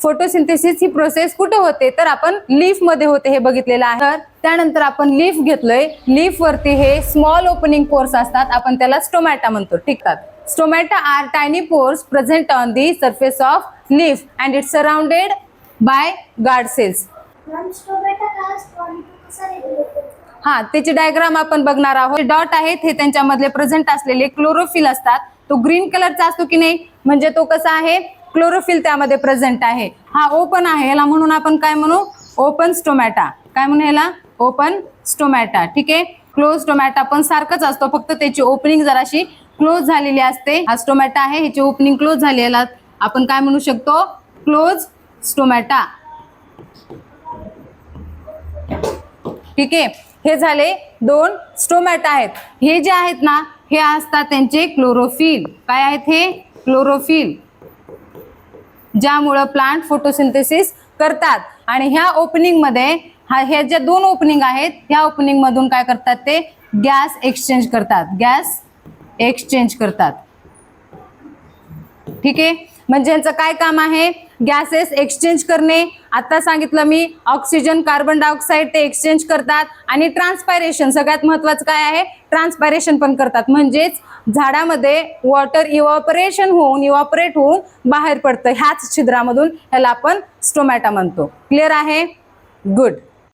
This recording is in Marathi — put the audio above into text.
फोटोसिंथेसिस ही प्रोसेस कुठे होते तर आपण लीफ मध्ये होते हे बघितलेलं आहे. तर त्यानंतर आपण लीफ घेतलोय. लीफ वरती हे स्मॉल ओपनिंग पोर्स असतात, आपण त्याला स्टोमॅटा म्हणतो. ठीक आहे. Stomata are tiny pores present on the surface of leaf and it's surrounded by guard cells. हा, त्याची डायग्राम आपण बघणार आहोत. डॉट आहेत हे त्यांच्यामधले प्रेझेंट असलेले क्लोरोफिल असतात. तो ग्रीन कलरचा असतो की नाही, म्हणजे तो कसा आहे, क्लोरोफिल त्यामध्ये प्रेझेंट आहे. हा ओपन आहे, याला म्हणून आपण काय म्हणू, ओपन स्टोमॅटा. काय म्हणू याला, ओपन स्टोमॅटा. ठीक आहे. क्लोज स्टोमॅटा पण सारखंच असतो, फक्त त्याची ओपनिंग जराशी क्लोज झालेली असते. हा स्टोमॅटा आहे, ह्याची ओपनिंग क्लोज झालेला आपण काय म्हणू शकतो, क्लोज स्टोमॅटा. ठीक आहे. हे झाले दोन स्टोमॅटा आहेत. हे जे आहेत ना, हे असतात त्यांचे क्लोरोफिल. काय आहेत हे, क्लोरोफिल, ज्यामुळे प्लांट फोटोसिंथेसिस करतात. आणि ह्या ओपनिंग मध्ये ह्या ज्या दोन ओपनिंग आहेत, ह्या ओपनिंग मधून काय करतात ते गॅस एक्सचेंज करतात. गॅस एक्सचेंज करतात. ठीक आहे. म्हणजे यांचं काय काम आहे, गॅसेस एक्सचेंज करणे. आता सांगितलं मी, ऑक्सिजन कार्बन डायऑक्साईड ते एक्सचेंज करतात. आणि ट्रान्सपायरेशन, सगळ्यात महत्वाचं काय आहे, ट्रान्सपायरेशन पण करतात. म्हणजेच झाडामध्ये वॉटर इव्हॅपोरेट होऊन बाहेर पडतं ह्याच छिद्रामधून. ह्याला आपण स्टोमॅटा म्हणतो. क्लिअर आहे, गुड.